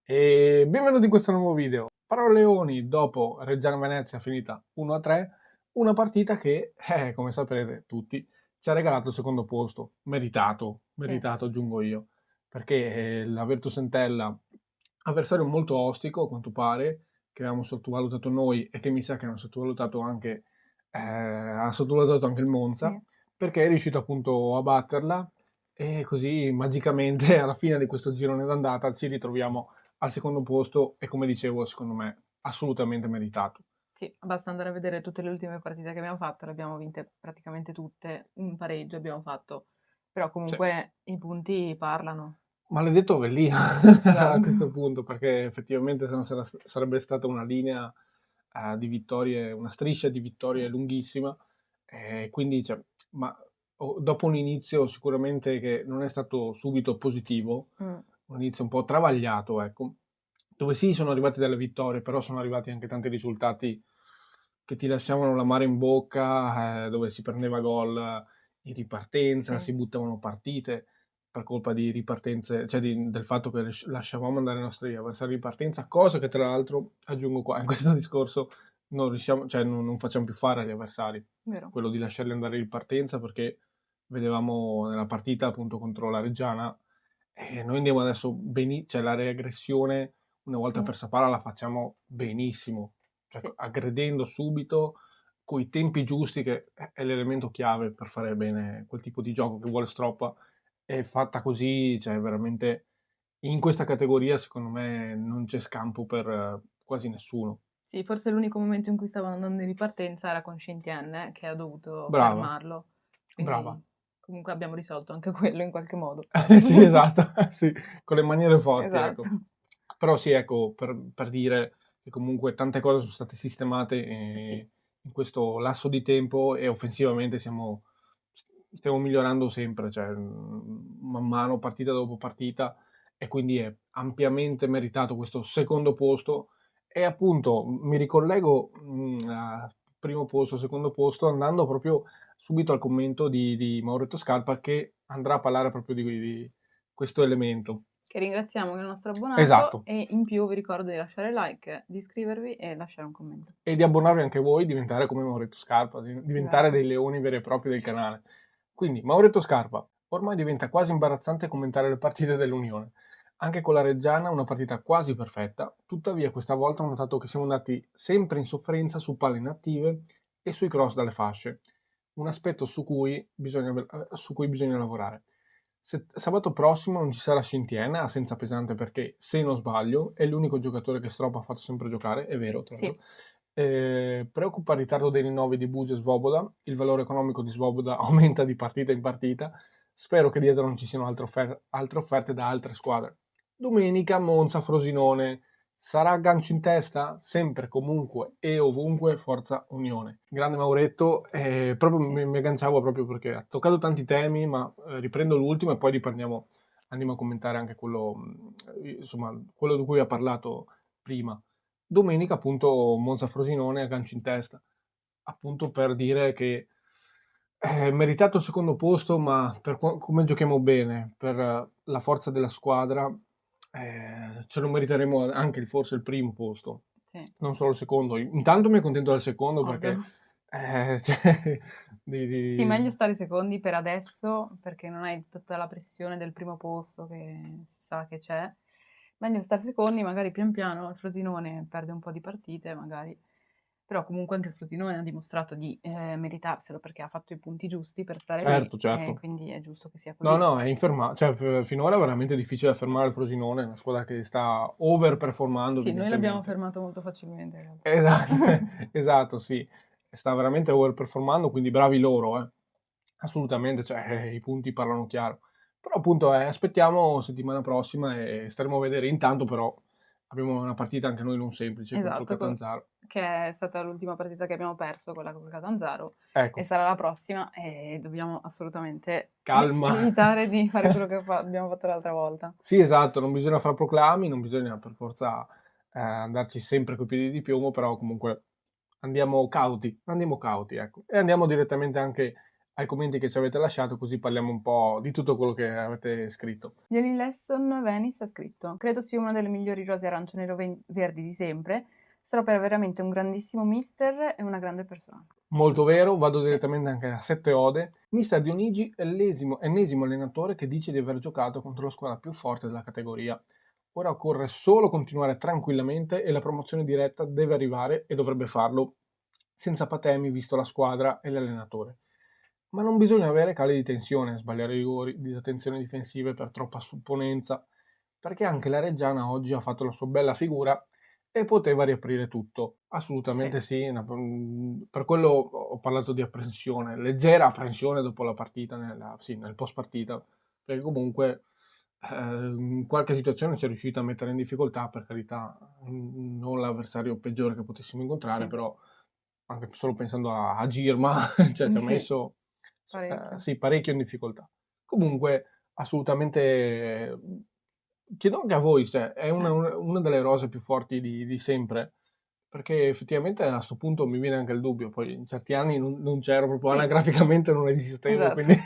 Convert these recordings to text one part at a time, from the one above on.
E benvenuti in questo nuovo video. Parole dopo Reggiana Venezia finita 1-3, una partita che, come saprete tutti, ci ha regalato il secondo posto, meritato, Sì, aggiungo io, perché la Virtus Entella, avversario molto ostico a quanto pare, che avevamo sottovalutato noi e che mi sa che hanno sottovalutato anche, ha sottovalutato anche il Monza, sì, perché è riuscito appunto a batterla e così magicamente alla fine di questo girone d'andata ci ritroviamo al secondo posto e come dicevo, secondo me, assolutamente meritato. sì, basta andare a vedere tutte le ultime partite che abbiamo fatto, le abbiamo vinte praticamente tutte, un pareggio abbiamo fatto, però Sì. comunque i punti parlano. Maledetto Avellino a Esatto. questo punto, perché effettivamente se no sarebbe stata una linea di vittorie, una striscia di vittorie Sì, lunghissima, quindi cioè, ma dopo un inizio sicuramente che non è stato subito positivo, mm, un inizio un po' travagliato, ecco, dove sì sono arrivate delle vittorie, però sono arrivati anche tanti risultati che ti lasciavano l'amaro in bocca, dove si prendeva gol in ripartenza, sì, si buttavano partite per colpa di ripartenze, cioè del fatto che lasciavamo andare i nostri avversari in partenza, cosa che tra l'altro, aggiungo qua, in questo discorso non riusciamo, cioè non facciamo più fare agli avversari, vero. quello di lasciarli andare in partenza perché vedevamo nella partita appunto contro la Reggiana e noi andiamo adesso cioè la reaggressione una volta Sì, per sapere la facciamo benissimo, cioè sì, aggredendo subito coi tempi giusti che è l'elemento chiave per fare bene quel tipo di gioco che vuole Stroppa e fatta così, cioè veramente in questa categoria secondo me non c'è scampo per quasi nessuno. sì, forse l'unico momento in cui stavano andando in ripartenza era con Scintienne, che ha dovuto Brava, fermarlo, brava. quindi comunque abbiamo risolto anche quello in qualche modo. Sì, esatto, sì, con le maniere forti, Esatto, ecco. Però sì, ecco, per dire che comunque tante cose sono state sistemate sì, in questo lasso di tempo e offensivamente stiamo migliorando sempre, cioè man mano, partita dopo partita, e quindi è ampiamente meritato questo secondo posto. E appunto mi ricollego a primo posto, secondo posto, andando proprio subito al commento di Maurizio Scarpa che andrà a parlare proprio di questo elemento. che ringraziamo che è il nostro abbonato Esatto. e in più vi ricordo di lasciare like, di iscrivervi e lasciare un commento. E di abbonarvi anche voi, diventare come Maurizio Scarpa, diventare Esatto. dei leoni veri e propri del canale. Quindi, Maurizio Scarpa, ormai diventa quasi imbarazzante commentare le partite dell'Unione. Anche con la Reggiana una partita quasi perfetta, tuttavia questa volta ho notato che siamo andati sempre in sofferenza su palle inattive e sui cross dalle fasce, un aspetto su cui bisogna lavorare. Sabato prossimo non ci sarà Scintiena a senza pesante perché, se non sbaglio, è l'unico giocatore che Stropa ha fatto sempre giocare, è vero, tra l'altro. Sì, Preoccupa il ritardo dei rinnovi di Buse e Svoboda, il valore economico di Svoboda aumenta di partita in partita, spero che dietro non ci siano altre offerte da altre squadre. Domenica Monza-Frosinone, sarà gancio in testa? Sempre, comunque e ovunque Forza Unione. Grande Mauretto, proprio sì. mi agganciavo proprio perché ha toccato tanti temi, ma riprendo l'ultimo e poi andiamo a commentare anche quello, insomma, quello di cui ha parlato prima. Domenica appunto Monza-Frosinone a gancio in testa, appunto per dire che è meritato il secondo posto, ma per come giochiamo bene, per la forza della squadra, ce lo meriteremo anche forse il primo posto, Sì, non solo il secondo. Intanto mi accontento del secondo perché ovvio. cioè, di, Sì, meglio di- stare secondi per adesso, perché non hai tutta la pressione del primo posto che si sa che c'è. Meglio stare secondi, magari pian piano il Frosinone perde un po' di partite, magari. Però comunque anche il Frosinone ha dimostrato di meritarselo perché ha fatto i punti giusti per stare lì Certo, e certo. quindi è giusto che sia No, così. no, è infermato. Cioè, finora è veramente difficile affermare il Frosinone, è una squadra che sta overperformando Sì, noi l'abbiamo evidentemente. fermato molto facilmente in realtà. Esatto, esatto, sì. Sta veramente overperformando, quindi bravi loro, eh. Assolutamente, cioè, i punti parlano chiaro. Però appunto, aspettiamo settimana prossima e staremo a vedere. Intanto però abbiamo una partita anche noi non semplice contro il Esatto, Catanzaro. che è stata l'ultima partita che abbiamo perso, quella con il Catanzaro, e Ecco, sarà la prossima e dobbiamo assolutamente calma. evitare di fare quello che abbiamo fatto l'altra volta. Sì, esatto, non bisogna fare proclami, non bisogna per forza andarci sempre coi piedi di piombo, però comunque andiamo cauti, ecco. E andiamo direttamente anche ai commenti che ci avete lasciato, così parliamo un po' di tutto quello che avete scritto. Jolly Lesson Venice ha scritto: credo sia una delle migliori rose arancioni e verdi di sempre. Strop è veramente un grandissimo mister e una grande persona. Molto vero, vado Sì. direttamente anche a 7 ode. Mister Dionigi è l'ennesimo allenatore che dice di aver giocato contro la squadra più forte della categoria. Ora occorre solo continuare tranquillamente e la promozione diretta deve arrivare e dovrebbe farlo senza patemi visto la squadra e l'allenatore. Ma non bisogna avere cali di tensione, sbagliare i rigori, disattenzioni difensive per troppa supponenza, perché anche la Reggiana oggi ha fatto la sua bella figura e poteva riaprire tutto. Assolutamente sì, per quello ho parlato di apprensione, leggera apprensione dopo la partita, nel post partita, perché comunque in qualche situazione ci è riuscita a mettere in difficoltà, per carità, non l'avversario peggiore che potessimo incontrare, Sì. però anche solo pensando a Girma, cioè ci ha Sì, messo parecchio. sì, parecchio in difficoltà. Comunque, assolutamente, chiedo anche a voi se è una delle rose più forti di sempre, perché effettivamente a sto punto mi viene anche il dubbio, poi in certi anni non c'ero, proprio Sì, anagraficamente non esistevo, esatto. quindi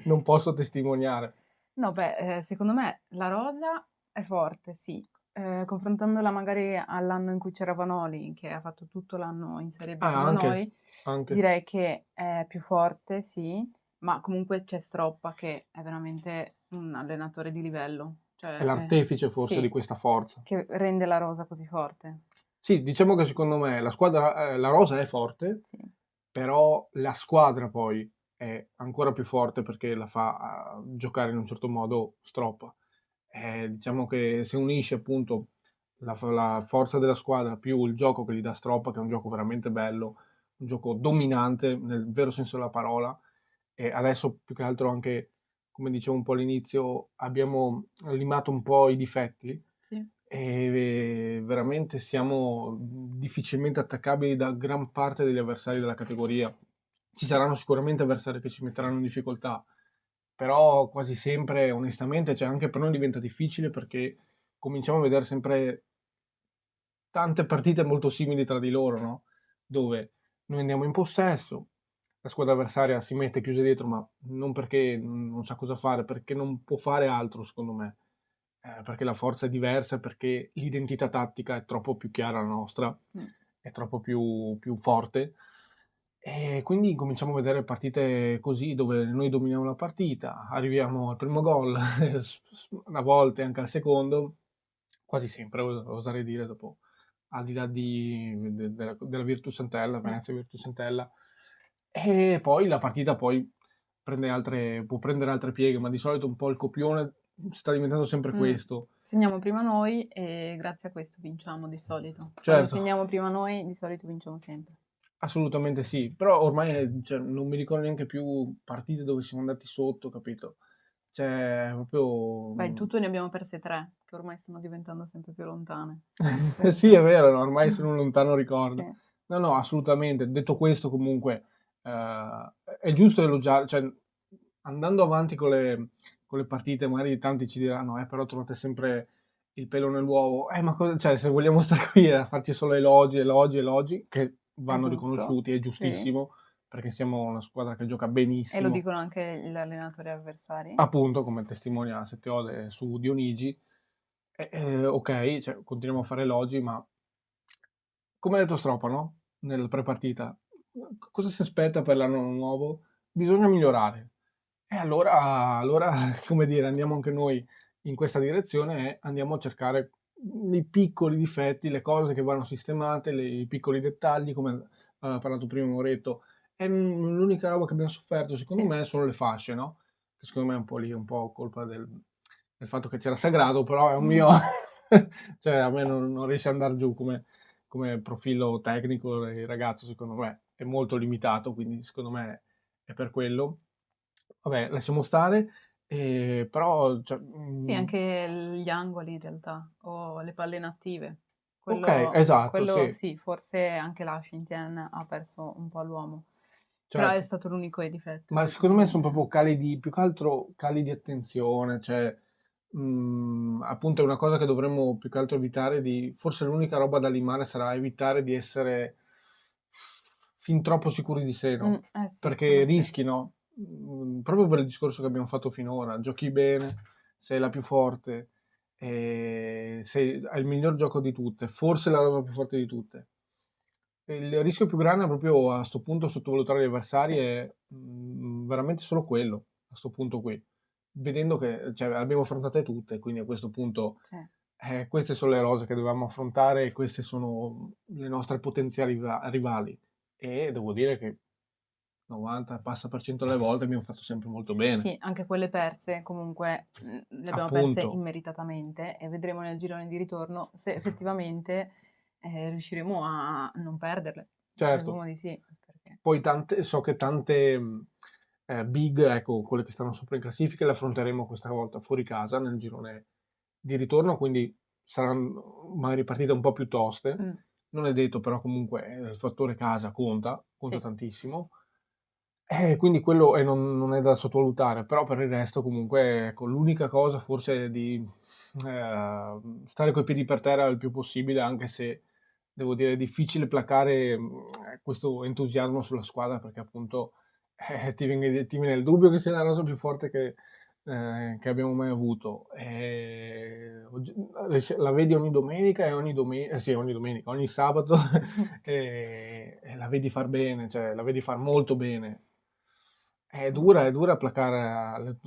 non posso testimoniare. No, beh, secondo me la rosa è forte, sì. Confrontandola magari all'anno in cui c'era Vanoli, che ha fatto tutto l'anno in Serie B con Anche, Vanoli, anche. direi che è più forte, sì, ma comunque c'è Stroppa che è veramente un allenatore di livello, È cioè l'artefice forse di sì, questa forza. che rende la rosa così forte. Sì, diciamo che secondo me la squadra, la rosa è forte, Sì, però la squadra poi è ancora più forte perché la fa giocare in un certo modo Stroppa. Diciamo che se unisce appunto la forza della squadra più il gioco che gli dà Stroppa, che è un gioco veramente bello, un gioco dominante nel vero senso della parola, e adesso più che altro anche, come dicevo un po' all'inizio, abbiamo limato un po' i difetti sì. e veramente siamo difficilmente attaccabili da gran parte degli avversari della categoria. Ci saranno sicuramente avversari che ci metteranno in difficoltà, però quasi sempre, onestamente, cioè anche per noi diventa difficile perché cominciamo a vedere sempre tante partite molto simili tra di loro, no? Dove noi andiamo in possesso, la squadra avversaria si mette chiusa dietro, ma non perché non sa cosa fare, perché non può fare altro, secondo me. Perché la forza è diversa, perché l'identità tattica è troppo più chiara la nostra, Mm. è troppo più forte. E quindi cominciamo a vedere partite così, dove noi dominiamo la partita, arriviamo al primo gol, a volte anche al secondo, quasi sempre, oserei dire, dopo al di là della Virtus Entella, Sì. Venezia Virtus Entella, e poi la partita poi può prendere altre pieghe, ma di solito un po' il copione sta diventando sempre Mm. questo. Segniamo prima noi e grazie a questo vinciamo di solito. Quando Certo, segniamo prima noi, di solito vinciamo sempre. assolutamente sì, però ormai cioè, non mi ricordo neanche più partite dove siamo andati sotto, capito? Cioè, proprio... Beh, in tutto ne abbiamo perse 3, che ormai stanno diventando sempre più lontane. Sì, è Questo. vero, no, ormai sono un lontano Sì, ricordo. No, no, assolutamente. Detto questo, comunque, è giusto elogiare, cioè, andando avanti con le partite, magari tanti ci diranno, però trovate sempre il pelo nell'uovo. Ma cosa, cioè, se vogliamo stare qui a farci solo elogi, elogi, elogi, che è vanno giusto. riconosciuti, è Sì. giustissimo, perché siamo una squadra che gioca E lo benissimo, dicono anche gli allenatori avversari. appunto, come testimonia Sette Ode su Dionigi. Ok, cioè, continuiamo a fare elogi, ma come ha detto Stropa, no? Nel pre-partita, cosa si aspetta per l'anno nuovo? Bisogna migliorare. E allora, come dire, andiamo anche noi in questa direzione e andiamo a cercare i piccoli difetti, le cose che vanno sistemate, i piccoli dettagli, come ha parlato prima Moretto. E l'unica roba che abbiamo sofferto, secondo Sì. me, sono le fasce, no? Che secondo me è un po' lì, un po' colpa del fatto che c'era Sagrado, però è un mio... cioè a me non riesce ad andare giù come profilo tecnico il ragazzo, secondo me è molto limitato, quindi secondo me è per quello. Vabbè, lasciamo stare, però cioè, Sì, anche gli angoli in realtà, o le palle inattive. ok, esatto, Quello sì, sì, forse anche la Shintian ha perso un po' l'uomo. Però è certo. stato l'unico difetto, Ma secondo me sono effettivamente. proprio più che altro cali di attenzione, cioè appunto è una cosa che dovremmo più che altro evitare forse l'unica roba da limare sarà evitare di essere fin troppo sicuri di sé, no? Eh sì, quello Perché sì. rischi, no? proprio per il discorso che abbiamo fatto finora, giochi bene, sei la più forte, hai il miglior gioco di tutte, forse la roba più forte di tutte. Il rischio più grande è proprio a sto punto sottovalutare gli avversari Sì, è veramente solo quello, a sto punto qui. Vedendo che cioè, abbiamo affrontate tutte, quindi a questo punto sì. queste sono le rose che dovevamo affrontare e queste sono le nostre potenziali rivali. E devo dire che 90 e passa per cento delle volte abbiamo fatto sempre molto bene. Sì, anche quelle perse comunque le abbiamo perse Appunto, immeritatamente e vedremo nel girone di ritorno se effettivamente riusciremo a non perderle. certo. Presumo di sì, perché Poi so che tante big, ecco, quelle che stanno sopra in classifica, le affronteremo questa volta fuori casa nel girone di ritorno, quindi saranno magari partite un po' più toste. mm, Non è detto, però comunque il fattore casa conta sì, tantissimo. Quindi quello non è da sottovalutare, però per il resto comunque ecco, l'unica cosa forse è di stare coi piedi per terra il più possibile, anche se devo dire è difficile placare questo entusiasmo sulla squadra perché appunto ti viene il dubbio che sia la rosa più forte che abbiamo mai avuto. La vedi ogni domenica e sì, ogni domenica, ogni sabato e la vedi far bene, cioè la vedi far molto bene. È dura placare,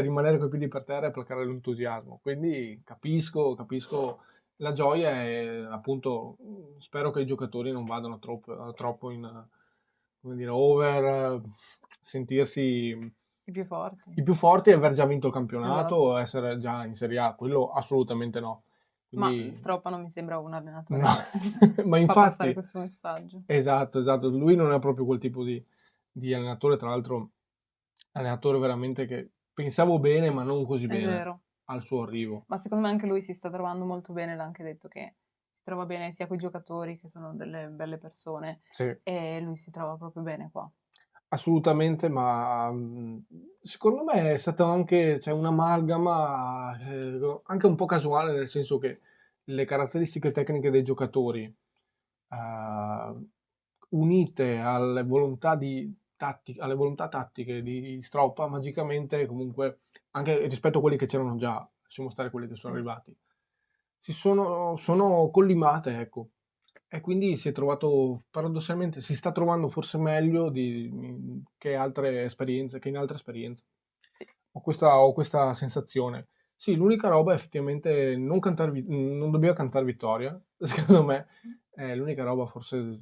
rimanere coi piedi per terra e placare l'entusiasmo. Quindi capisco la gioia e appunto spero che i giocatori non vadano troppo in, come dire, over, sentirsi i più forti. i più forti e aver già vinto il campionato Esatto. o essere già in Serie A. Quello assolutamente no. Ma Quindi Stroppa non mi sembra un allenatore no, che ma fa passare infatti, questo messaggio. esatto, lui non è proprio quel tipo di allenatore, tra l'altro allenatore veramente che pensavo bene, ma non così È bene vero. al suo arrivo. Ma secondo me anche lui si sta trovando molto bene, l'ha anche detto che si trova bene sia con i giocatori che sono delle belle persone Sì, e lui si trova proprio bene qua. assolutamente, ma secondo me è stata anche, cioè, un'amalgama anche un po' casuale, nel senso che le caratteristiche tecniche dei giocatori eh, unite alle volontà tattiche di Stroppa, magicamente comunque, anche rispetto a quelli che c'erano già, lasciamo stare quelli che sono Sì. arrivati, sono collimate, ecco. E quindi si è trovato, paradossalmente, si sta trovando forse meglio che in altre esperienze. Sì. Ho questa sensazione. Sì, l'unica roba è effettivamente non dobbiamo cantare vittoria, secondo me, Sì. è l'unica roba forse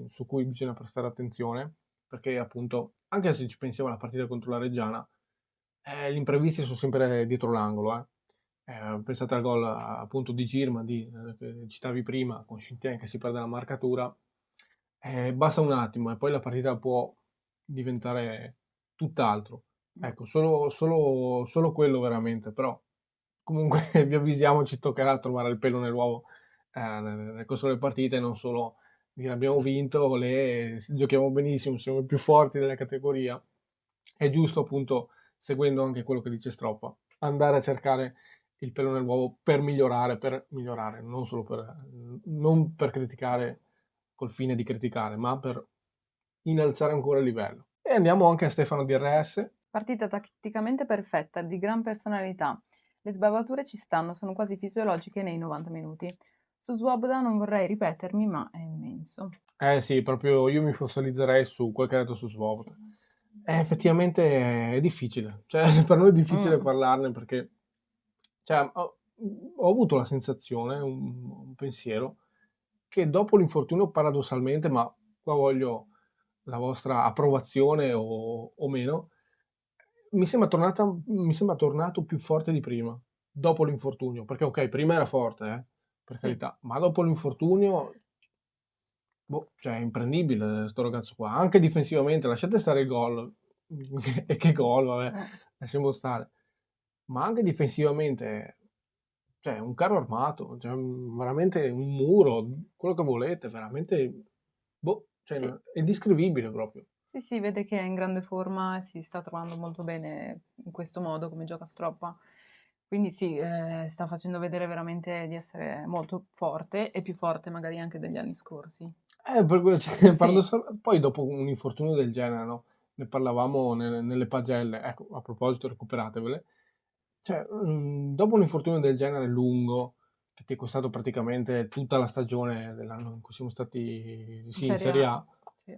su cui bisogna prestare attenzione, perché appunto, anche se ci pensiamo alla partita contro la Reggiana, gli imprevisti sono sempre dietro l'angolo. Pensate al gol appunto di Girma, che citavi prima, con Shinten che si perde la marcatura, basta un attimo e poi la partita può diventare tutt'altro. Mm. Ecco, solo quello veramente, però comunque vi avvisiamo, ci toccherà trovare il pelo nell'uovo nel corso delle partite, non solo dire abbiamo vinto, giochiamo benissimo, siamo i più forti della categoria. È giusto appunto, seguendo anche quello che dice Stroppa, andare a cercare il pelo nell'uovo per migliorare, non per criticare col fine di criticare, ma per innalzare ancora il livello. E andiamo anche a Stefano DRS. Partita tatticamente perfetta, di gran personalità. Le sbavature ci stanno, sono quasi fisiologiche nei 90 minuti. Su Swoboda non vorrei ripetermi, ma è immenso. Eh sì, proprio io mi fossilizzerei su quel che ha detto su Sì. Svoboda. Effettivamente è difficile, cioè per noi è difficile Mm, parlarne perché cioè, ho avuto la sensazione, un pensiero, che dopo l'infortunio paradossalmente, ma qua voglio la vostra approvazione o meno, mi sembra tornato più forte di prima, dopo l'infortunio, perché ok, prima era forte, per sì, carità, ma dopo l'infortunio, boh, cioè è imprendibile sto ragazzo qua, anche difensivamente, lasciate stare il gol, e che gol, vabbè, eh, lasciamo stare, ma anche difensivamente, cioè un carro armato, cioè veramente un muro, quello che volete, veramente, boh, cioè, sì. è indescrivibile proprio. Sì, sì, vede che è in grande forma e si sta trovando molto bene in questo modo come gioca Stroppa. Quindi sì, sta facendo vedere veramente di essere molto forte e più forte magari anche degli anni scorsi. Cioè, Sì, poi dopo un infortunio del genere, no? ne parlavamo nelle pagelle, ecco, a proposito recuperatevele, cioè, dopo un infortunio del genere lungo, che ti è costato praticamente tutta la stagione dell'anno in cui siamo stati, In sì, in Serie Serie A, A, sì.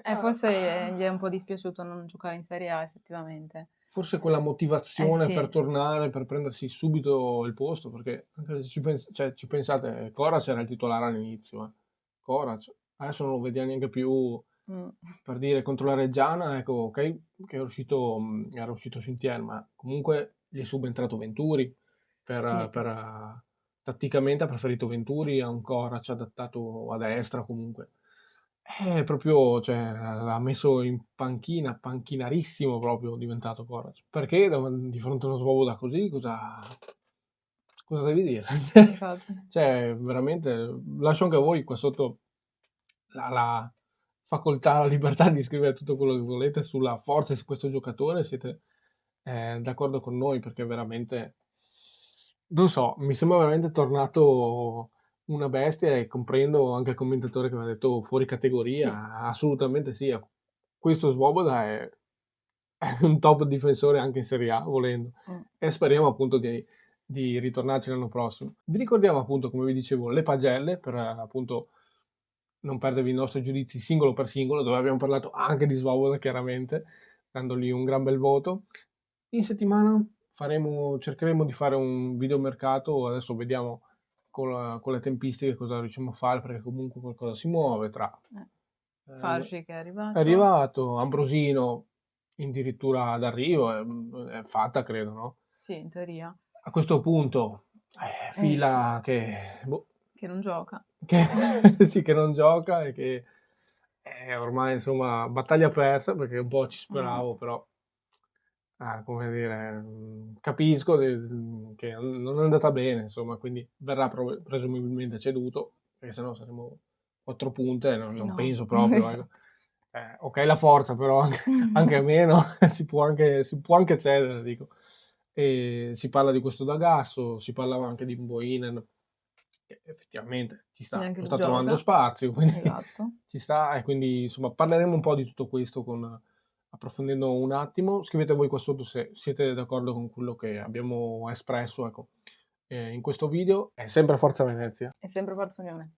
ah, Forse gli è un po' dispiaciuto non giocare in Serie A effettivamente. forse quella motivazione per Sì, tornare, per prendersi subito il posto, perché anche se cioè, ci pensate, Kovac era il titolare all'inizio, Kovac, adesso non lo vediamo neanche più, mh, per dire, contro la Reggiana, ecco, ok, che era uscito Sintier, ma comunque gli è subentrato Venturi, sì, tatticamente ha preferito Venturi a un Kovac adattato a destra comunque. Proprio, cioè, l'ha messo in panchina, panchinarissimo proprio diventato Kovac. Perché di fronte a uno Svoboda così, cosa devi dire? infatti. Cioè, veramente, lascio anche a voi qua sotto la facoltà, la libertà di scrivere tutto quello che volete sulla forza di questo giocatore, siete d'accordo con noi, perché veramente, non so, mi sembra veramente tornato una bestia e comprendo anche il commentatore che mi ha detto fuori Sì, categoria, assolutamente sì. Questo Svoboda è un top difensore anche in Serie A, volendo. mh, E speriamo appunto di ritornarci l'anno prossimo. Vi ricordiamo appunto, come vi dicevo, le pagelle per appunto non perdervi i nostri giudizi singolo per singolo, dove abbiamo parlato anche di Svoboda, chiaramente, dandogli un gran bel voto. In settimana cercheremo di fare un videomercato, adesso vediamo con le tempistiche cosa riusciamo a fare, perché comunque qualcosa si muove tra eh. eh, Farci che è è arrivato. arrivato Ambrosino addirittura d'arrivo, è fatta credo, no? Sì, in teoria. A questo punto, Eh, fila che, boh, che non gioca. che sì, che non gioca e che ormai insomma battaglia persa perché un po' ci Mh, speravo, però come dire, capisco che non è andata bene, insomma, quindi verrà presumibilmente ceduto, perché sennò saremo 4 punte, sì, non no, penso proprio, ecco. esatto. Ok la forza, però anche meno si può anche cedere, dico. E si parla di questo D'Agasso, si parlava anche di Mboinen, che effettivamente Neanche non lui sta trovando gioca. spazio, quindi Esatto. ci sta, e quindi insomma parleremo un po' di tutto questo approfondendo un attimo. Scrivete voi qua sotto se siete d'accordo con quello che abbiamo espresso, ecco, in questo video. È sempre Forza Venezia. È sempre Forza Unione.